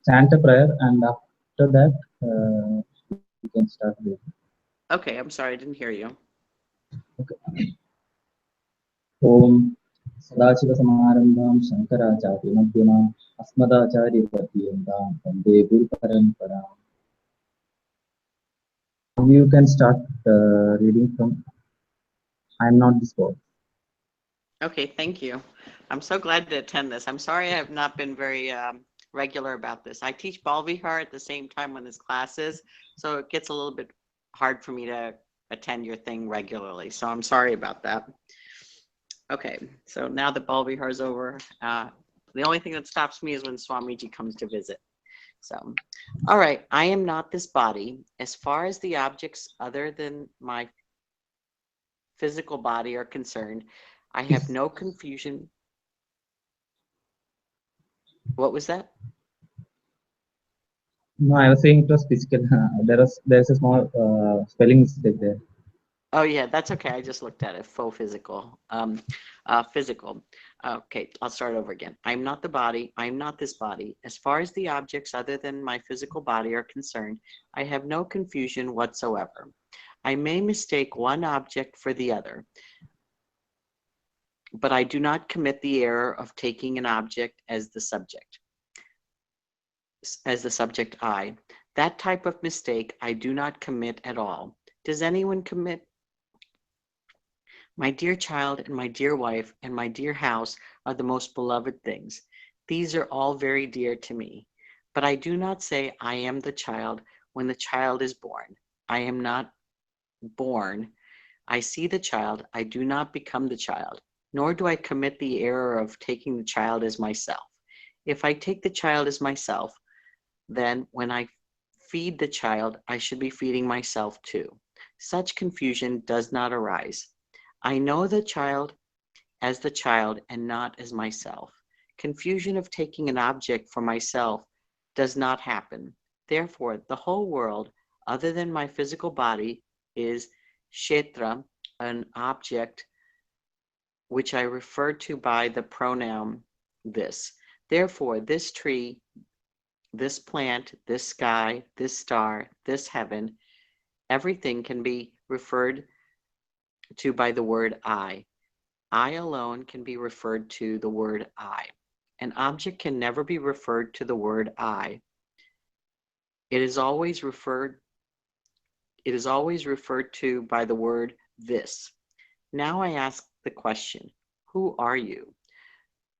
chant a prayer, and after that, we can start reading. Okay, I'm sorry, I didn't hear you. Okay. Om Sadashiva-Samarambham Shankaracharya-Madhyamam Asmadacharya-Paryantam Vande Guru-Paramparam. Now you can start reading from I am not this God. Okay, thank you. I'm so glad to attend this. I'm sorry I have not been very regular about this. I teach Bal Vihar at the same time when this class is, so it gets a little bit hard for me to attend your thing regularly. So I'm sorry about that. Okay, so now that Bal Vihar is over, the only thing that stops me is when Swamiji comes to visit. So, all right, I am not this body. As far as the objects other than my physical body are concerned, I have no confusion. What was that? No, I was saying it was physical. There's a small spelling mistake there. Oh yeah, that's okay. I just looked at it. Faux physical. Physical. Okay, I'll start over again. I'm not the body. I'm not this body. As far as the objects other than my physical body are concerned, I have no confusion whatsoever. I may mistake one object for the other, but I do not commit the error of taking an object as the subject I. That type of mistake I do not commit at all. Does anyone commit? My dear child and my dear wife and my dear house are the most beloved things. These are all very dear to me. But I do not say I am the child when the child is born. I am not born. I see the child. I do not become the child, nor do I commit the error of taking the child as myself. If I take the child as myself, then when I feed the child, I should be feeding myself too. Such confusion does not arise. I know the child as the child and not as myself. Confusion of taking an object for myself does not happen. Therefore, the whole world, other than my physical body, is kshetra, an object which I refer to by the pronoun this. Therefore, this tree, this plant, this sky, this star, this heaven, everything can be referred to by the word I. I alone can be referred to the word I. An object can never be referred to the word I. It is always referred to by the word this. Now I ask the question, who are you?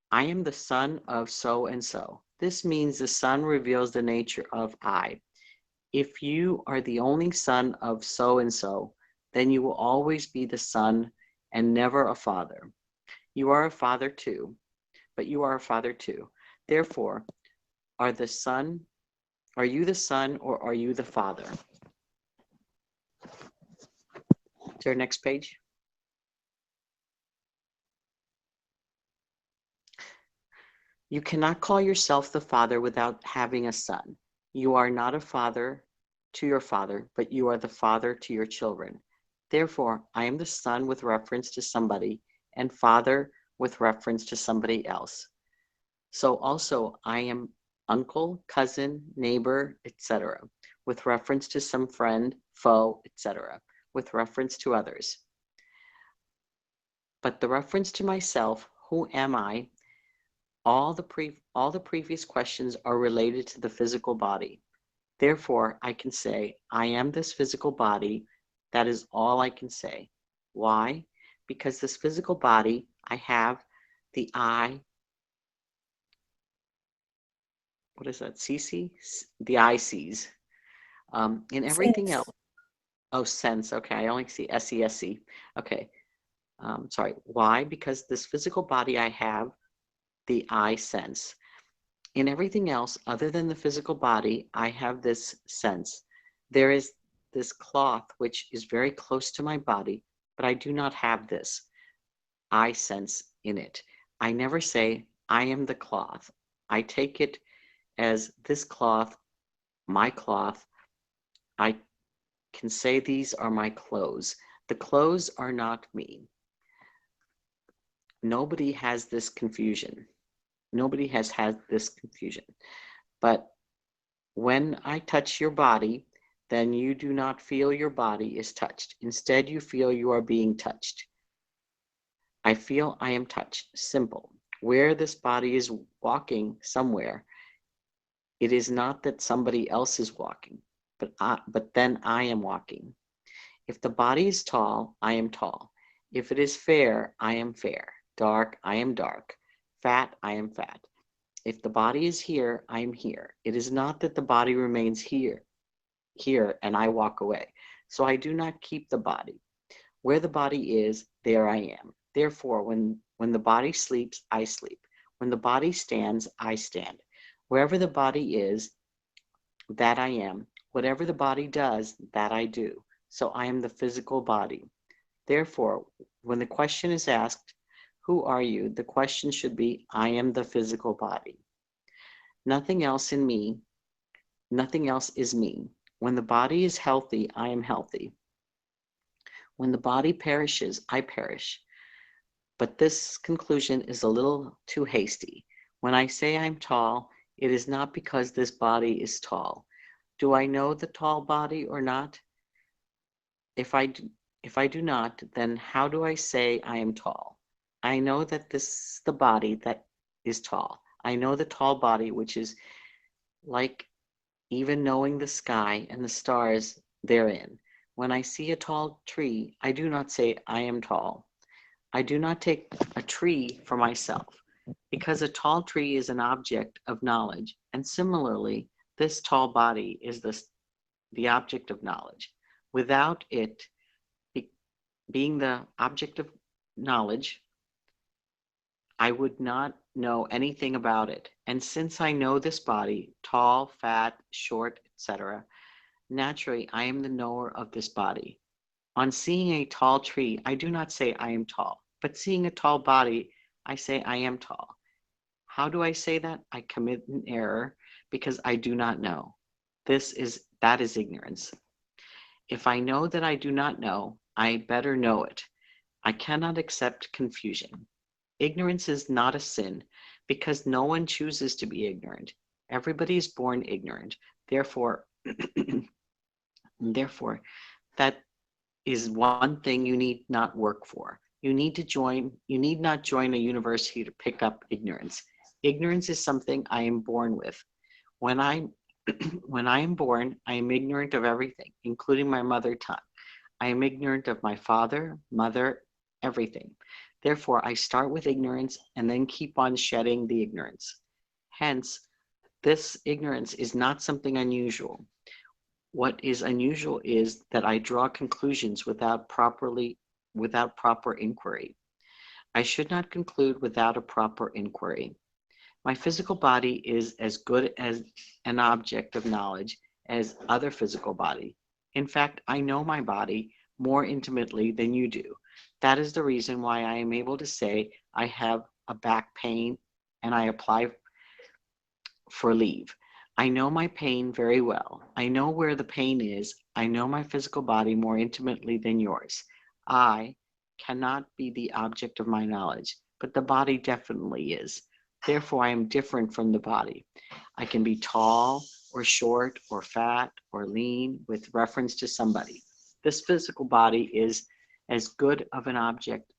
I am the son of so and so. This means the son reveals the nature of I. If you are the only son of so and so, then you will always be the son and never a father. You are a father too, but you are a father too. Therefore, are the son, are you the son or are you the father? To our next page. You cannot call yourself the father without having a son. You are not a father to your father, but you are the father to your children. Therefore, I am the son with reference to somebody and father with reference to somebody else. So also I am uncle, cousin, neighbor, etc., with reference to some friend, foe, etc., with reference to others. But the reference to myself, who am I, all the previous questions are related to the physical body. Therefore, I can say, I am this physical body. That is all I can say. Why? Because this physical body, I have the I, what is that, CC? The I sees. In everything else, Sense. oh, sense, okay, I only see SESC. Okay, sorry, why? Because this physical body I have, the I sense. In everything else other than the physical body, I have this sense. There is this cloth which is very close to my body, but I do not have this I sense in it. I never say, I am the cloth. I take it as this cloth, my cloth. I can say these are my clothes. The clothes are not me. Nobody has this confusion. Nobody has had this confusion. But When I touch your body, then you do not feel your body is touched. Instead, you feel you are being touched. I feel I am touched. Simple. Where this body is walking somewhere, it is not that somebody else is walking, but then I am walking. If the body is tall, I am tall. If it is fair, I am fair. Dark, I am dark. Fat, I am fat. If the body is here, I am here. It is not that the body remains here, and I walk away. So I do not keep the body. Where the body is, there I am. Therefore, when the body sleeps, I sleep. When the body stands, I stand. Wherever the body is, that I am. Whatever the body does, that I do. So I am the physical body. Therefore, when the question is asked, who are you? The question should be, I am the physical body. Nothing else in me, nothing else is me. When the body is healthy, I am healthy. When the body perishes, I perish. But this conclusion is a little too hasty. When I say I'm tall, it is not because this body is tall. Do I know the tall body or not? If I do not, then how do I say I am tall? I know that this is the body that is tall. I know the tall body, which is like even knowing the sky and the stars therein. When I see a tall tree, I do not say I am tall. I do not take a tree for myself, because a tall tree is an object of knowledge, and similarly, this tall body is the object of knowledge. Without it being the object of knowledge, I would not know anything about it. And since I know this body, tall, fat, short, etc., naturally I am the knower of this body. On seeing a tall tree, I do not say I am tall, but seeing a tall body, I say I am tall. How do I say that? I commit an error because I do not know. That is ignorance. If I know that I do not know, I better know it. I cannot accept confusion. Ignorance is not a sin because no one chooses to be ignorant. Everybody is born ignorant. Therefore, therefore, that is one thing you need not work for. You need not join a university to pick up ignorance. Ignorance is something I am born with. When I when I am born, I am ignorant of everything, including my mother tongue. I am ignorant of my father, mother, everything. Therefore, I start with ignorance and then keep on shedding the ignorance. Hence, this ignorance is not something unusual. What is unusual is that I draw conclusions without proper inquiry. I should not conclude without a proper inquiry. My physical body is as good as an object of knowledge as other physical body. In fact, I know my body more intimately than you do. That is the reason why I am able to say I have a back pain and I apply for leave. I know my pain very well. I know where the pain is. I know my physical body more intimately than yours. I cannot be the object of my knowledge, but the body definitely is. Therefore, I am different from the body. I can be tall or short or fat or lean with reference to somebody. This physical body is as good of an object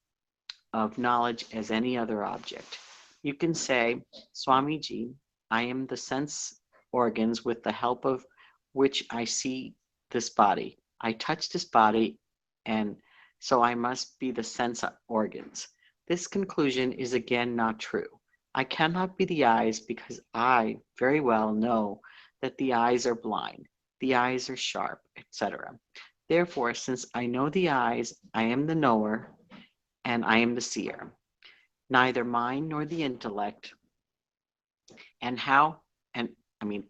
of knowledge as any other object. You can say, Swamiji, I am the sense organs with the help of which I see this body. I touch this body, and so I must be the sense organs. This conclusion is again not true. I cannot be the eyes because I very well know that the eyes are blind, the eyes are sharp, etc. Therefore, since I know the eyes, I am the knower and I am the seer. Neither mind nor the intellect, and how and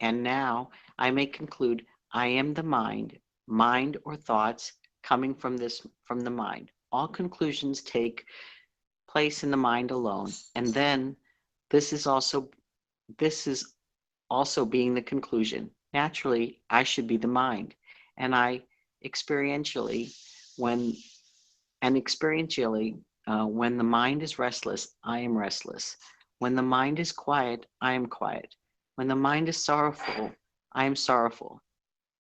and now I may conclude I am the mind or thoughts coming from the mind. All conclusions take place in the mind alone, and then this is also this is also being the conclusion. Naturally, I should be the mind, and I experientially when when the mind is restless, I am restless. When the mind is quiet, I am quiet. When the mind is sorrowful, I am sorrowful.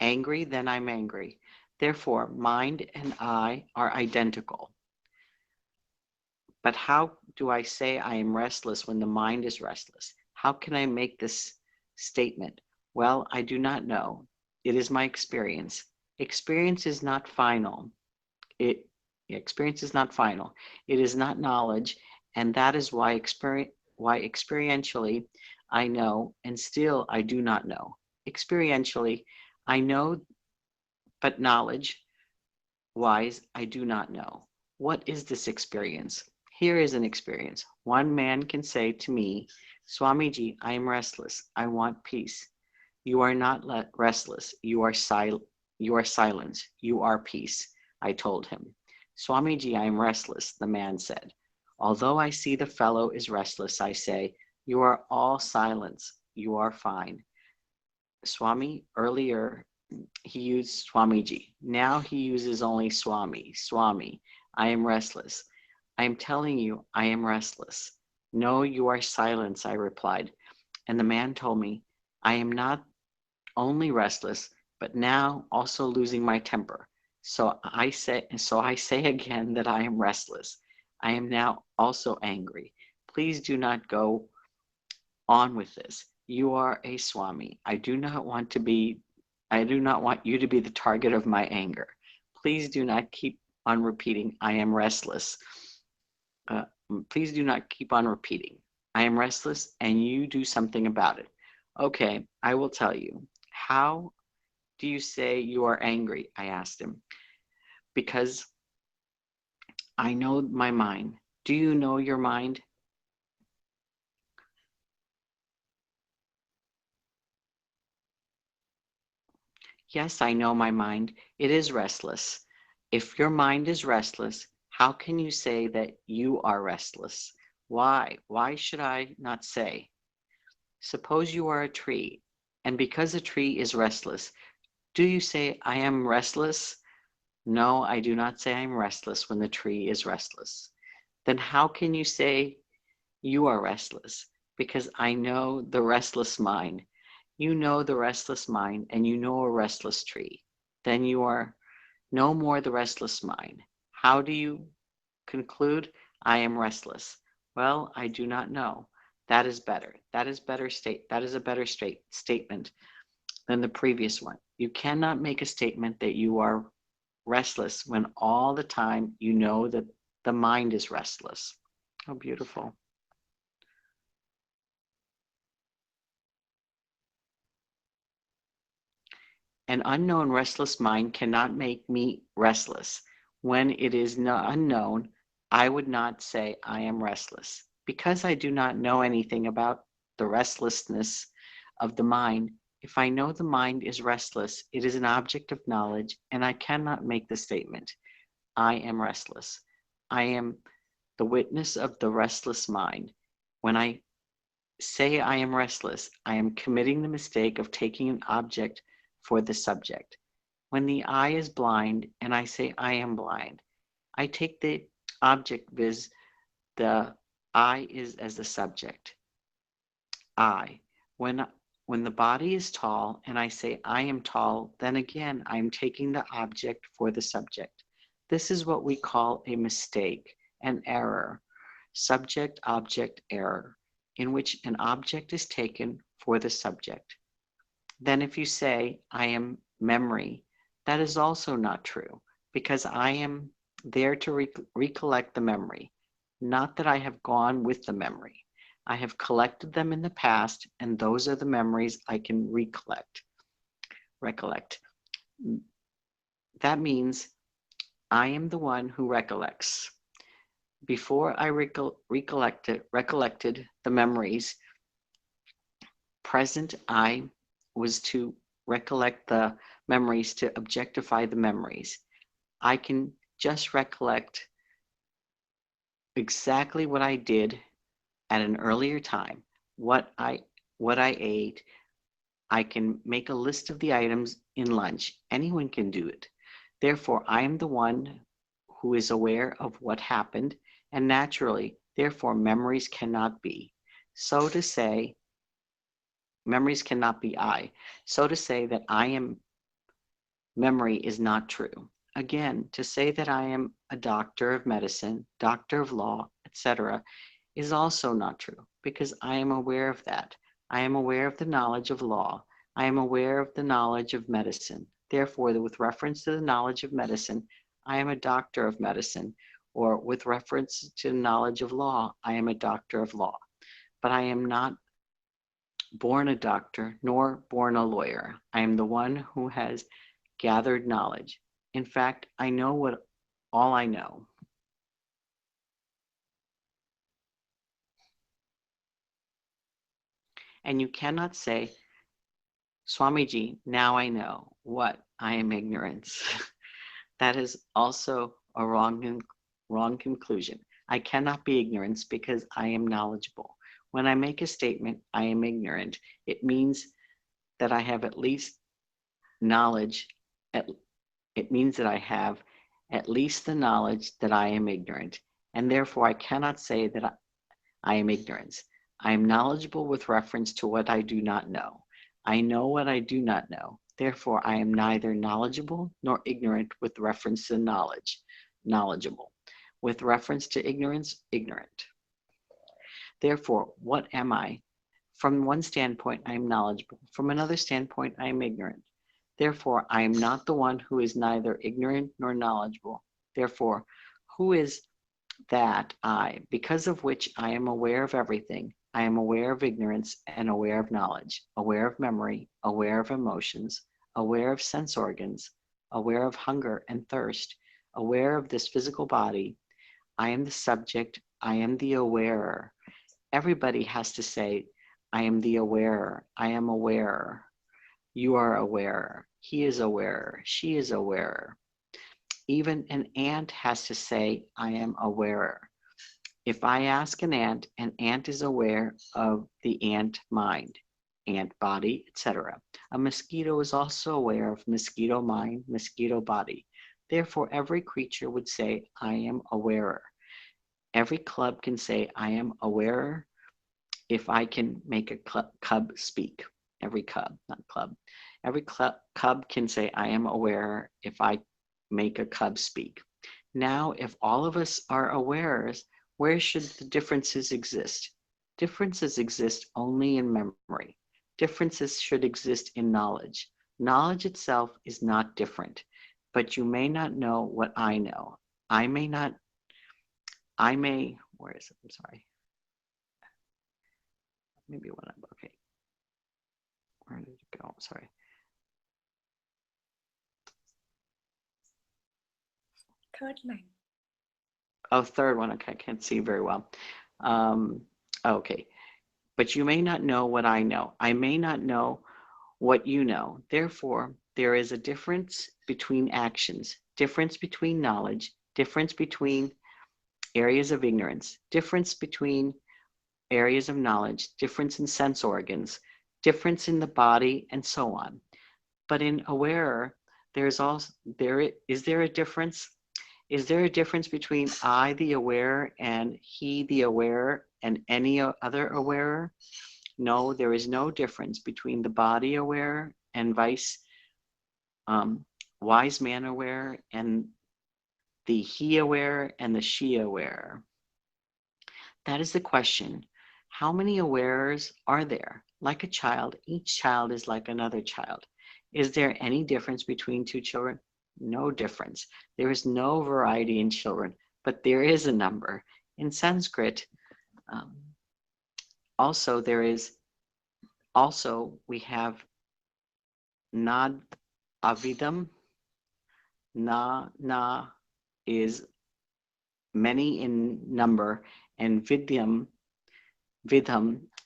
Angry, then I'm angry. Therefore, mind and I are identical. But how do I say I am restless when the mind is restless? How can I make this statement? Well, I do not know. It is my experience. Experience is not final. It Experience is not final. It is not knowledge, and that is why experientially I know, and still I do not know. Experientially, I know, but knowledge wise, I do not know. What is this experience? Here is an experience. One man can say to me, Swamiji, I am restless. I want peace. You are not restless. You are silence. You are peace. I told him. Swamiji, I am restless, the man said. Although I see the fellow is restless, I say, you are all silence. You are fine. Swami, earlier he used Swamiji. Now he uses only Swami. Swami, I am restless. I am telling you, I am restless. No, you are silence, I replied. And the man told me, I am not only restless, but now also losing my temper. So I say again that I am restless. I am now also angry. Please do not go on with this. You are a Swami. I do not want you to be the target of my anger. Please do not keep on repeating, I am restless. Uh, please do not keep on repeating, I am restless, and you do something about it. Okay, I will tell you. How do you say you are angry? I asked him. Because I know my mind. Do you know your mind? Yes, I know my mind. It is restless. If your mind is restless, how can you say that you are restless? Why? Why should I not say? Suppose you are a tree, and because a tree is restless, do you say, I am restless? No, I do not say I am restless when the tree is restless. Then how can you say you are restless? Because I know the restless mind. You know the restless mind, and you know a restless tree. Then you are no more the restless mind. How do you conclude? I am restless. Well, I do not know. That is better. That is a better statement than the previous one. You cannot make a statement that you are restless when all the time you know that the mind is restless. How beautiful. An unknown restless mind cannot make me restless. When it is unknown, I would not say I am restless. Because I do not know anything about the restlessness of the mind, if I know the mind is restless, it is an object of knowledge, and I cannot make the statement, I am restless. I am the witness of the restless mind. When I say I am restless, I am committing the mistake of taking an object for the subject. When the eye is blind and I say I am blind, I take the object, viz. the eye is as the subject. I. When when the body is tall and I say I am tall, then again I am taking the object for the subject. This is what we call a mistake, an error, subject object error, in which an object is taken for the subject. Then if you say I am memory, that is also not true, because I am there to recollect the memory, not that I have gone with the memory. I have collected them in the past, and those are the memories I can recollect. That means I am the one who recollects. Before I recollected the memories present, I was to recollect the memories, to objectify the memories. I can just recollect exactly what I did at an earlier time, what I ate. I can make a list of the items in lunch. Anyone can do it. Therefore, I am the one who is aware of what happened, and naturally, therefore, memories cannot be. So to say, Memories cannot be I. So to say that I am memory is not true. Again, to say that I am a doctor of medicine, doctor of law, etc., is also not true because I am aware of that. I am aware of the knowledge of law. I am aware of the knowledge of medicine. Therefore, with reference to the knowledge of medicine, I am a doctor of medicine, or with reference to the knowledge of law, I am a doctor of law. But I am not born a doctor nor born a lawyer. I am the one who has gathered knowledge. In fact, I know what all I know. And you cannot say, Swamiji, now I know what I am ignorance. That is also a wrong conclusion. I cannot be ignorance because I am knowledgeable. When I make a statement, I am ignorant, it means that I have at least knowledge. It means that I have at least the knowledge that I am ignorant, and therefore I cannot say that I am ignorance. I am knowledgeable with reference to what I do not know. I know what I do not know. Therefore, I am neither knowledgeable nor ignorant with reference to knowledge. Knowledgeable. With reference to ignorance, ignorant. Therefore, what am I? From one standpoint, I am knowledgeable. From another standpoint, I am ignorant. Therefore, I am not the one who is neither ignorant nor knowledgeable. Therefore, who is that I, because of which I am aware of everything? I am aware of ignorance and aware of knowledge, aware of memory, aware of emotions, aware of sense organs, aware of hunger and thirst, aware of this physical body. I am the subject. I am the awarer. Everybody has to say, I am the awarer. I am aware. You are aware. He is aware. She is aware. Even an ant has to say, I am aware. If I ask an ant is aware of the ant mind, ant body, etc. A mosquito is also aware of mosquito mind, mosquito body. Therefore, every creature would say, I am awarer. Every club can say, I am awarer if I can make a cub speak. Every cub, not club. Every cub can say, I am aware if I make a cub speak. Now, if all of us are awares, where should the differences exist? Differences exist only in memory. Differences should exist in knowledge. Knowledge itself is not different, but you may not know what I know. I may, where is it? I'm sorry. Maybe when I'm, okay. Where did it go? Sorry. Third line. Oh, third one. Okay, I can't see very well. Okay. But you may not know what I know. I may not know what you know. Therefore, there is a difference between actions, difference between knowledge, difference between areas of ignorance, difference between areas of knowledge, difference in sense organs, difference in the body, and so on. But in aware, is there a difference? Is there a difference between I, the aware, and he, the aware, and any other aware? No, there is no difference between the body aware and wise man aware, and the he aware and the she aware. That is the question. How many awares are there? Like a child, each child is like another child. Is there any difference between two children? No difference. There is no variety in children, but there is a number. In Sanskrit, we have nad avidam. Na is many in number, and vidham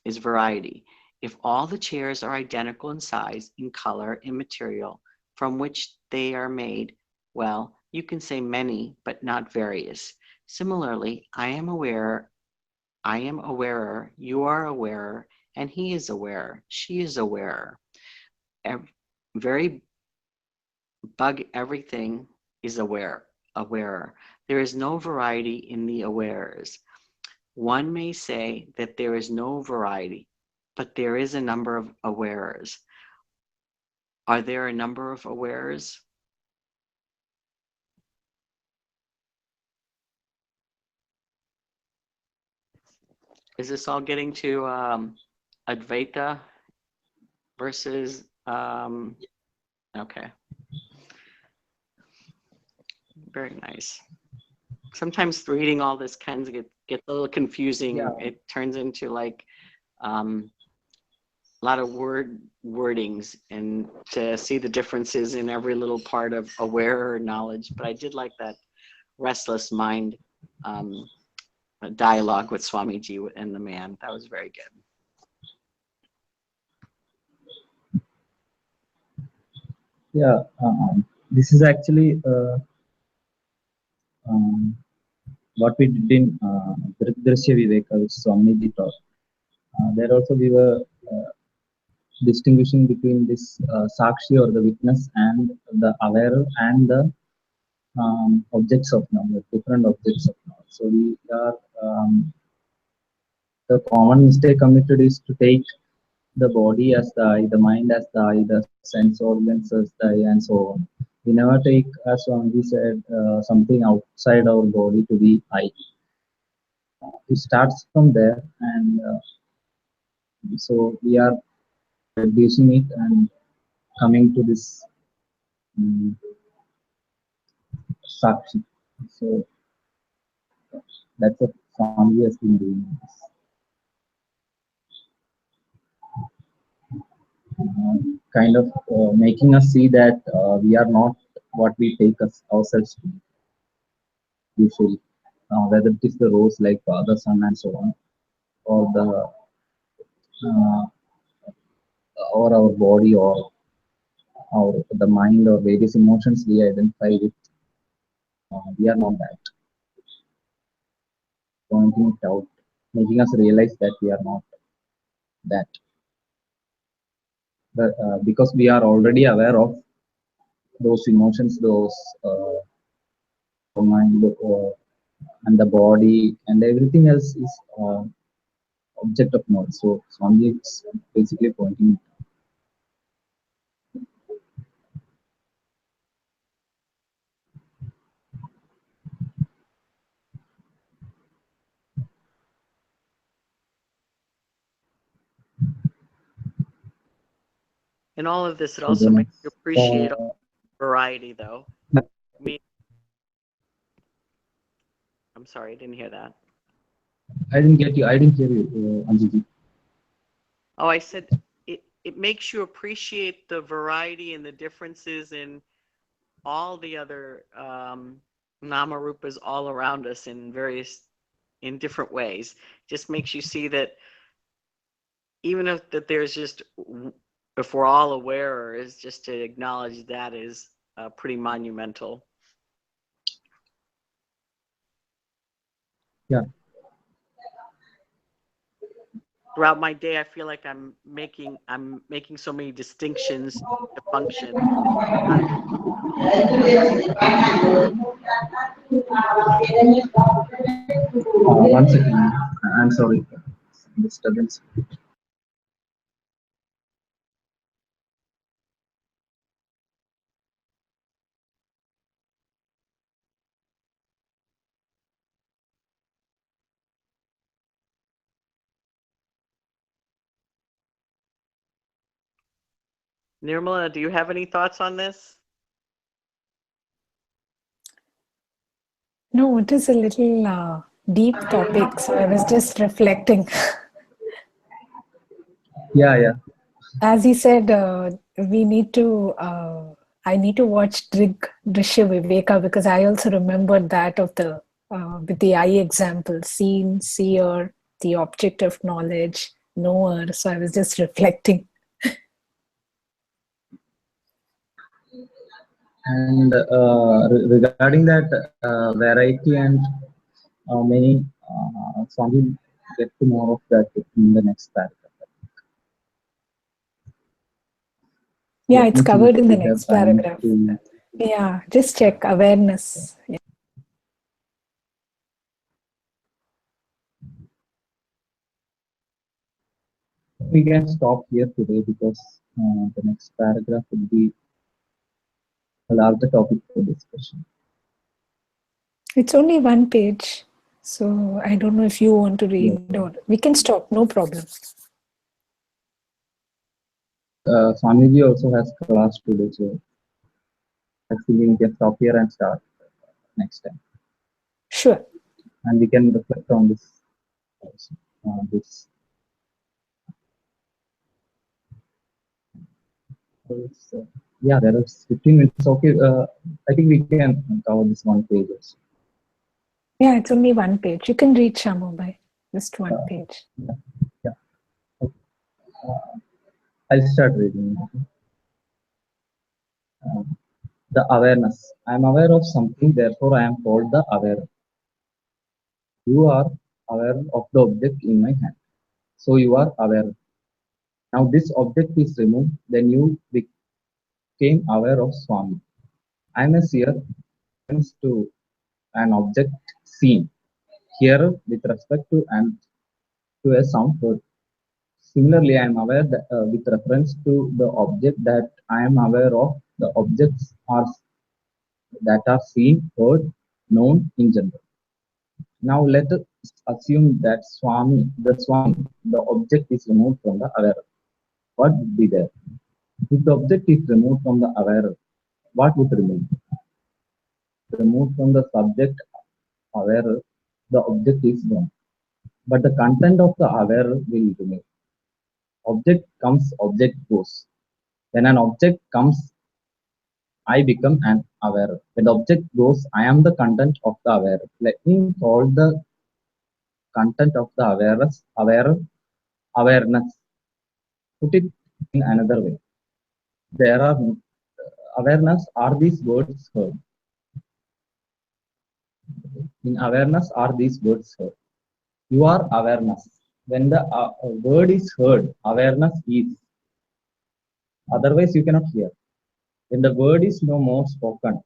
is variety. If all the chairs are identical in size, in color, in material from which they are made, well, you can say many, but not various. Similarly, I am awarer, you are aware, and he is aware, she is aware. Everything is awarer. There is no variety in the awares. One may say that there is no variety. but there is a number of awares. Are there a number of awares? Is this all getting to Advaita versus, okay, very nice. Sometimes reading all this kind of gets a little confusing. Yeah. It turns into like a lot of wordings, and to see the differences in every little part of aware knowledge. But I did like that restless mind dialogue with Swamiji and the man. That was very good. Yeah, this is actually what we did in Drishya Viveka, which Swamiji taught. There also we were distinguishing between this Sakshi or the witness and the aware and the objects of knowledge, different objects of knowledge. So we are the common mistake committed is to take the body as the eye, the mind as the eye, the sense organs as the eye, and so on. We never take, as Swamiji said, something outside our body to be eye. It starts from there, and so we are reducing it and coming to this Sakshi. So that's what Swamiji has been doing. Kind of making us see that we are not what we take us ourselves to be, usually. Whether it is the roles like Father, Son, and so on, or the or our body, or the mind, or various emotions we identify with, we are not that. Pointing it out, making us realize that we are not that. But, because we are already aware of those emotions, those mind, and the body, and everything else is object of knowledge. So Swami is basically pointing. In all of this, it also makes you appreciate variety, though. I'm sorry, I didn't hear that. I didn't get you. I didn't hear you, Anjiji. Oh, I said it makes you appreciate the variety and the differences in all the other Namarupas all around us in different ways. Just makes you see that even if there's just, if we're all aware, is just to acknowledge that is pretty monumental. Yeah. Throughout my day, I feel like I'm making so many distinctions to function. One second. I'm sorry. Disturbance. Nirmala, do you have any thoughts on this? No, it is a little deep topic, so I was just reflecting. Yeah. As he said, we need to. I need to watch Drishya Viveka, because I also remembered that of the with the eye example, seen, seer, the object of knowledge, knower. So I was just reflecting. And regarding that variety and many, Swami get to more of that in the next paragraph. Yeah, Let it's me see covered if in the we have next time paragraph. to. Yeah, just check awareness. Yeah. we can stop here today because the next paragraph will be a larger topic for discussion. It's only one page, so I don't know if you want to Yeah. read or we can stop, no problem. Swamiji also has class today, so actually we can stop here and start next time, Sure. and we can reflect on this. This. Yeah, there is 15 minutes. Okay, I think we can cover this one page also. Yeah, it's only one page. You can read Shamubai, just one page. Yeah. Okay. I'll start reading. Okay. The awareness. I am aware of something, therefore I am called the aware. You are aware of the object in my hand, so you are aware. Now this object is removed, then you became aware of Swami. I am a seer to an object seen, hearer with respect to and to a sound heard. Similarly, I am aware that, with reference to the object that I am aware of, the objects are that are seen, heard, known in general. Now let us assume that Swami, the object is removed from the aware. What would be there? If the object is removed from the aware, what would remain? Removed from the subject aware, the object is gone. But the content of the aware will remain. Object comes, object goes. When an object comes, I become an aware. When the object goes, I am the content of the aware. Let me call the content of the awareness. Put it in another way. There are awareness are these words heard. In awareness are these words heard. You are awareness. When the word is heard, awareness is. Otherwise, you cannot hear. When the word is no more spoken,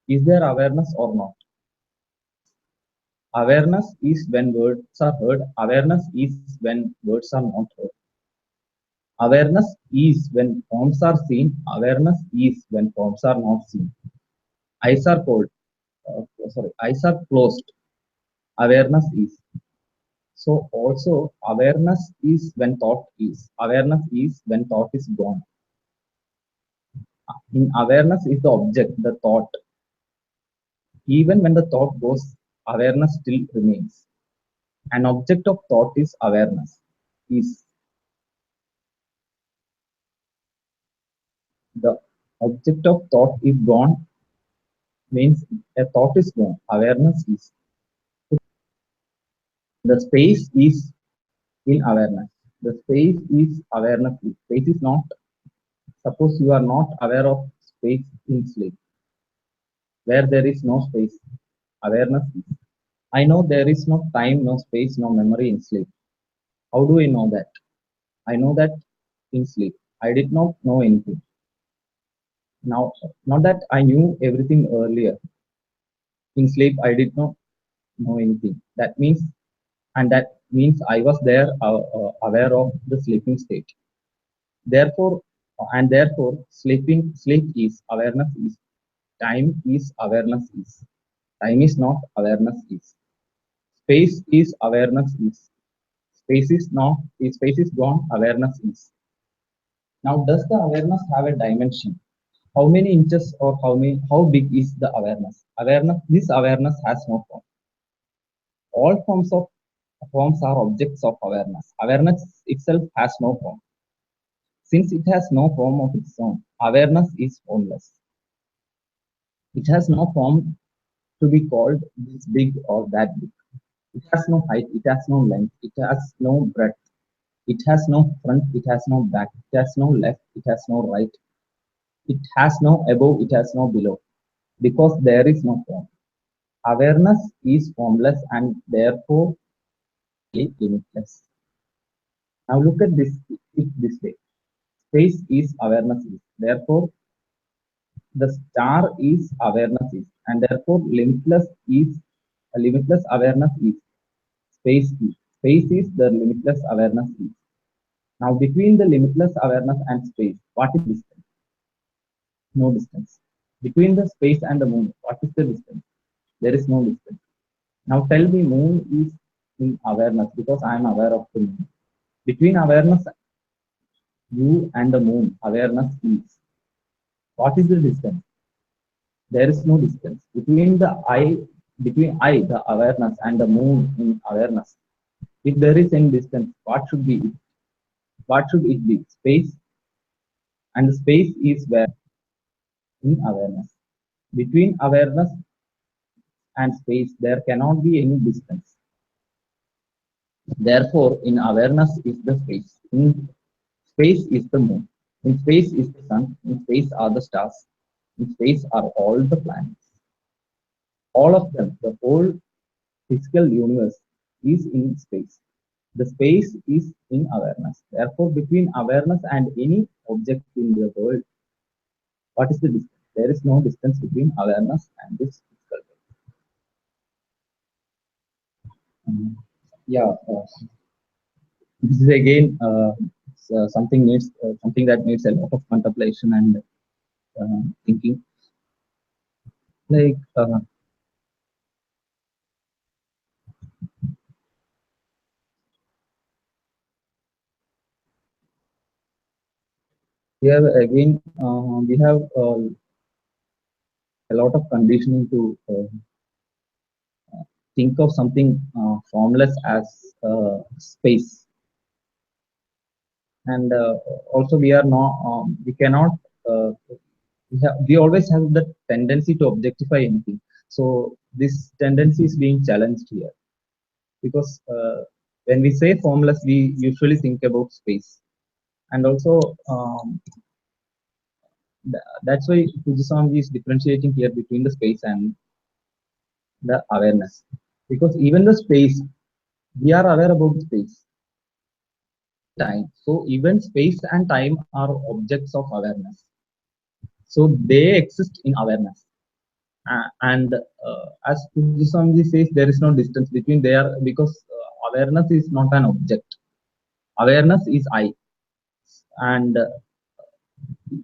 is there awareness or not? Awareness is when words are heard. Awareness is when words are not heard. Awareness is when forms are seen. Awareness is when forms are not seen. Eyes are cold. Eyes are closed. Awareness is. So also awareness is when thought is. Awareness is when thought is gone. In awareness is the object, the thought. Even when the thought goes, awareness still remains. An object of thought is awareness. Is the object of thought is gone means a thought is gone. Awareness is. The space is in awareness. The space is awareness. Space is not. Suppose you are not aware of space in sleep, where there is no space. Awareness is. I know there is no time, no space, no memory in sleep. How do I know that? I know that in sleep. I did not know anything. Now, not that I knew everything earlier. In sleep, I did not know anything. That means I was there aware of the sleeping state. Therefore, sleep is awareness is. Time is awareness is. Time is not awareness is. Space is awareness is. Space is not. Space is gone. Awareness is. Now, does the awareness have a dimension? How many inches or how big is the awareness? This awareness has no form. All forms are objects of awareness. Awareness itself has no form. Since it has no form of its own, awareness is formless. It has no form to be called this big or that big. It has no height, it has no length, it has no breadth, it has no front, it has no back, it has no left, it has no right, it has no above, it has no below, because there is no form. Awareness is formless and therefore limitless. Now look at it this way. Space is awareness is. Therefore, the star is awareness is. And therefore, limitless awareness is. Space is. Space is the limitless awareness is. Now, between the limitless awareness and space, what is distance? No distance. Between the space and the moon, what is the distance? There is no distance. Now, tell me, moon is in awareness because I am aware of the moon. Between awareness, you and the moon, awareness is. What is the distance? There is no distance between I, the awareness, and the moon in awareness. If there is any distance, what should be it? What should it be? Space, and the space is where in awareness. Between awareness and space, there cannot be any distance. Therefore, in awareness is the space. In space is the moon. In space is the sun. In space are the stars. In space are all the planets. All of them, the whole physical universe is in space. The space is in awareness. Therefore, between awareness and any object in the world, what is the distance? There is no distance between awareness and this physical world. Yeah, this is again something that needs a lot of contemplation and thinking. Like here again, we have a lot of conditioning to think of something formless as space, and also we are not we cannot uh, we always have the tendency to objectify anything. So this tendency is being challenged here because when we say formless, we usually think about space, and also that's why Fujiswami is differentiating here between the space and the awareness, because even the space, we are aware about space, time. So even space and time are objects of awareness. So they exist in awareness. And as Swamiji says, there is no distance between there because awareness is not an object. Awareness is I. And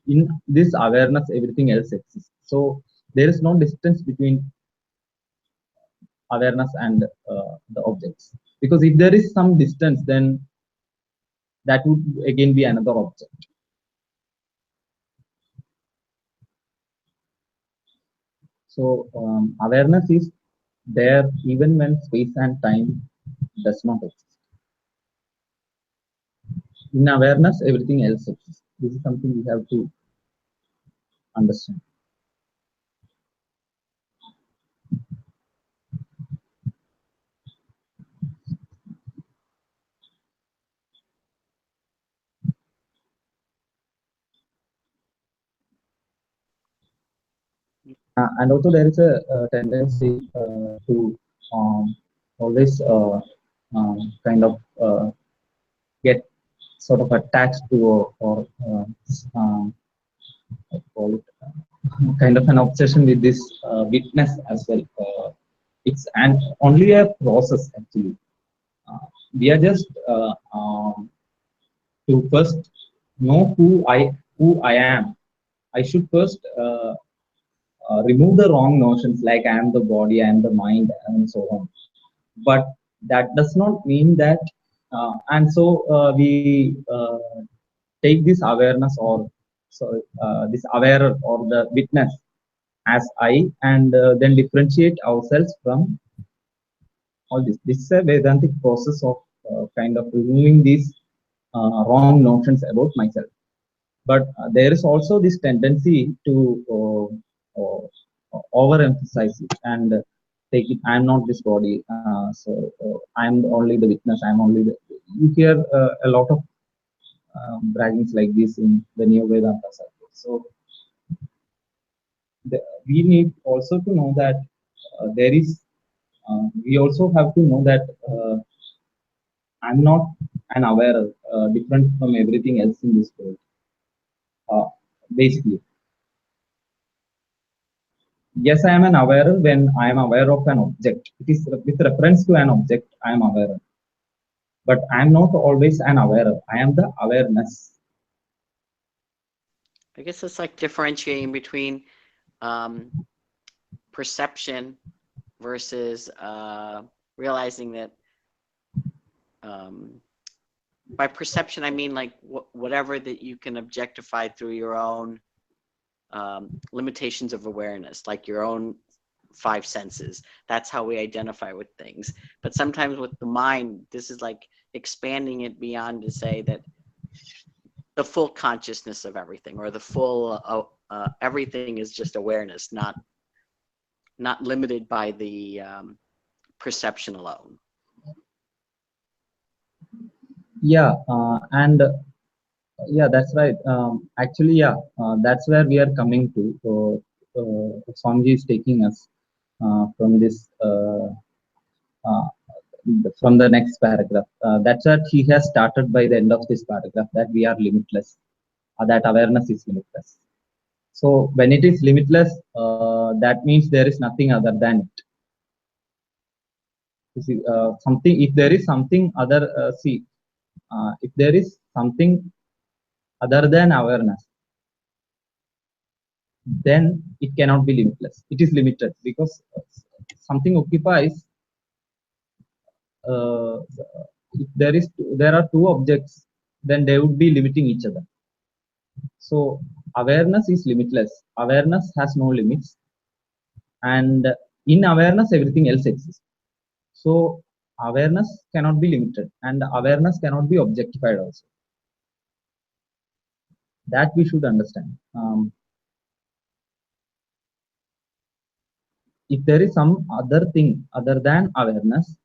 in this awareness, everything else exists. So there is no distance between awareness and the objects. Because if there is some distance, then that would again be another object. So awareness is there even when space and time does not exist. In awareness, everything else exists. This is something we have to understand. And also there is a tendency to always kind of get sort of attached to or I call it kind of an obsession with this witness as well. It's only a process actually. We are just to first know who I am. I should first remove the wrong notions like I am the body, I am the mind, and so on. But that does not mean that, and so we take this awareness or so this aware or the witness as I, and then differentiate ourselves from all this. This is a Vedantic process of kind of removing these wrong notions about myself. But there is also this tendency to overemphasize it and take it. I'm not this body, so I'm only the witness. I'm only the. You hear a lot of braggings like this in the Neo Vedanta circle. So we need also to know that there is. We also have to know that I'm not an aware, different from everything else in this world. Uh, Basically, yes, I am an aware when I am aware of an object. It is with reference to an object I am aware. but I am not always an aware. I am the awareness. I guess it's like differentiating between um, perception versus realizing that um, by perception, I mean like whatever that you can objectify through your own limitations of awareness, like your own five senses. That's how we identify with things. But sometimes with the mind, this is like expanding it beyond to say that the full consciousness of everything, or the full everything is just awareness, not limited by the perception alone. Yeah, and yeah, that's right. Actually, yeah, that's where we are coming to. So, Swamiji is taking us from this uh, from the next paragraph. That's what he has started by the end of this paragraph, that we are limitless, that awareness is limitless. So when it is limitless, that means there is nothing other than it. You see, something. If there is something other, if there is something other than awareness, then it cannot be limitless. It is limited because something occupies. Uh, if there are two objects, then they would be limiting each other. So awareness is limitless. Awareness has no limits, and in awareness, everything else exists. So awareness cannot be limited, and awareness cannot be objectified also. That we should understand. If there is some other thing other than awareness,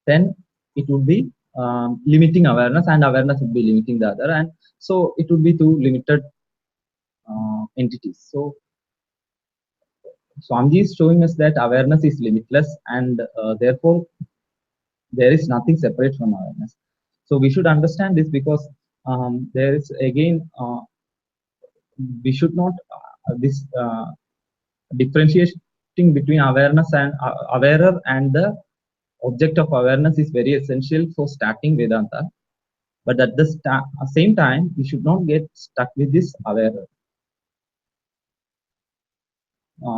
then it would be limiting awareness, and awareness would be limiting the other, and so it would be two limited entities. So Swamiji is showing us that awareness is limitless, and therefore there is nothing separate from awareness. So we should understand this, because there is again we should not this differentiating between awareness and awarer and the object of awareness is very essential for starting Vedanta. But at the same time, we should not get stuck with this awarer.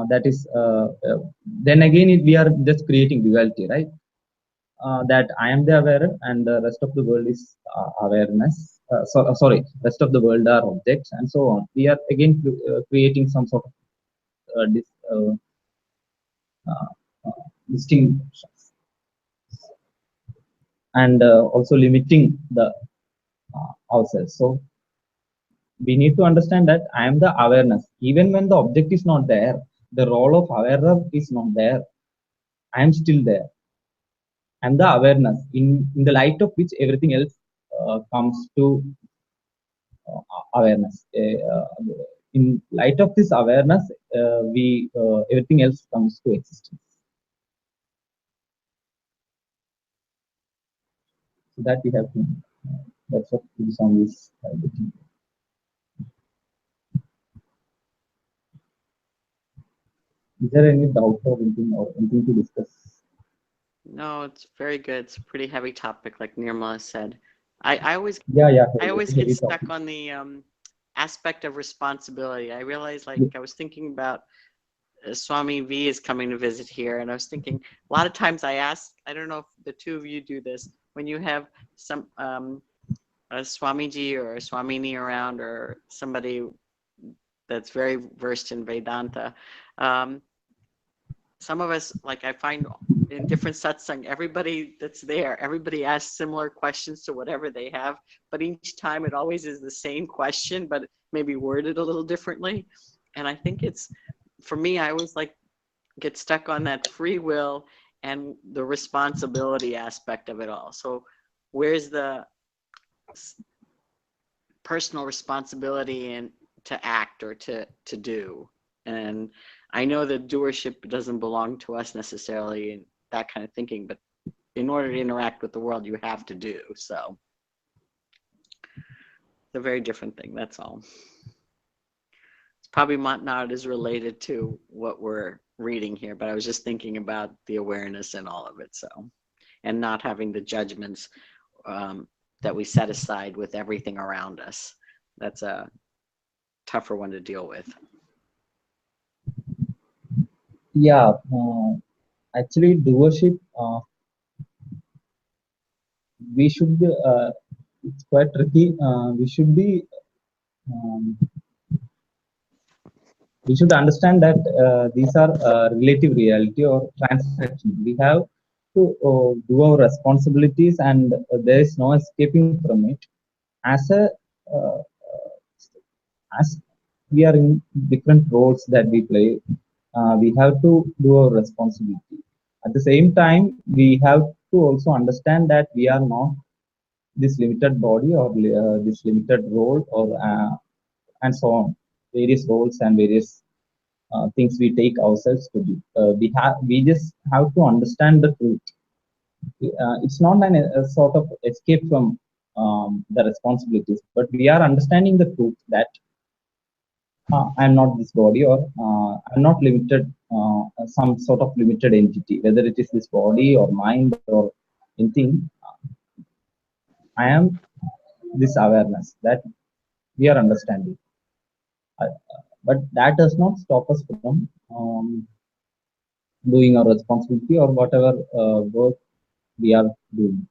That is, then again, we are just creating duality, right? That I am the aware and the rest of the world is awareness. Sorry, rest of the world are objects, and so on. We are again creating some sort of uh, uh, distinctions, and also limiting the ourselves. So we need to understand that I am the awareness. Even when the object is not there, the role of awareness is not there. I am still there. And the awareness, in the light of which everything else comes to awareness. In light of this awareness, we everything else comes to existence. So that we have to. That's what the song is looking. Is there any doubt or anything to discuss? No, it's very good. It's a pretty heavy topic, like Nirmala said. I always Yeah. I always Heavy get stuck topic. on the aspect of responsibility. I realized, like, I was thinking about Swami V is coming to visit here, and I was thinking a lot of times I ask, I don't know if the two of you do this, when you have some a Swamiji or a Swamini around, or somebody that's very versed in Vedanta. Some of us, like, I find in different satsang, everybody that's there, everybody asks similar questions to whatever they have, but each time it always is the same question, but maybe worded a little differently. And I think it's, for me, I always like get stuck on that free will and the responsibility aspect of it all. So where's the personal responsibility and to act or to do? And I know that doership doesn't belong to us necessarily and that kind of thinking, but in order to interact with the world, you have to do. So it's a very different thing. That's all. It's probably not as related to what we're reading here, but I was just thinking about the awareness and all of it. So, and not having the judgments that we set aside with everything around us. That's a tougher one to deal with. Yeah, actually, doership, we should be, it's quite tricky. Um, we should understand that these are relative reality or transaction. We have to do our responsibilities, and there is no escaping from it. As a uh, as we are in different roles that we play, we have to do our responsibility. At the same time, we have to also understand that we are not this limited body or this limited role or and so on, various roles and various things we take ourselves to do. We just have to understand the truth. It's not a sort of escape from the responsibilities, but we are understanding the truth that I'm not this body, or I'm not limited, some sort of limited entity, whether it is this body or mind or anything. I am this awareness that we are understanding. But that does not stop us from doing our responsibility or whatever work we are doing.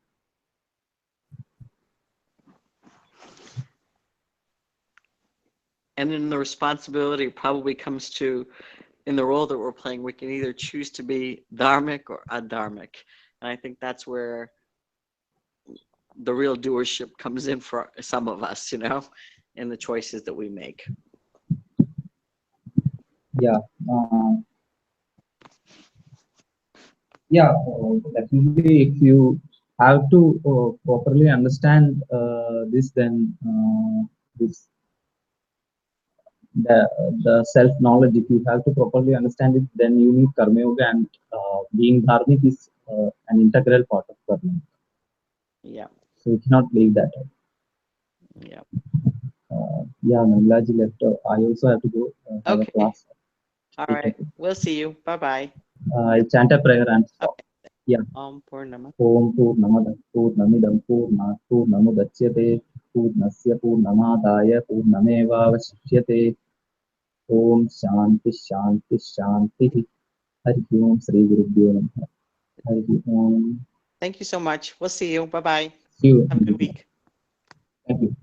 And then the responsibility probably comes to, in the role that we're playing, we can either choose to be dharmic or adharmic. And I think that's where the real doership comes in for some of us, you know, in the choices that we make. Yeah. Yeah, definitely. If you have to properly understand this, then this the self knowledge. If you have to properly understand it, then you need karma yoga, and being dharmic is an integral part of karma. Yeah. So you cannot leave that out. Yeah. Yeah, Naglaji left. I also have to go have a Okay. class. All right. We'll see you. Bye-bye. I'll chant a prayer and stop. Okay. Yeah. Purnama. Om Purnamada Purnamidam Purnat Purnamudachyate Purnasya Purnamadaya Purnamevavashyate. Om Shanti Shanti Shanti. Hari Om Sri Guru Namaha. Hari Om. Thank you so much. We'll see you. Bye-bye. See you. Have a good week. Thank you.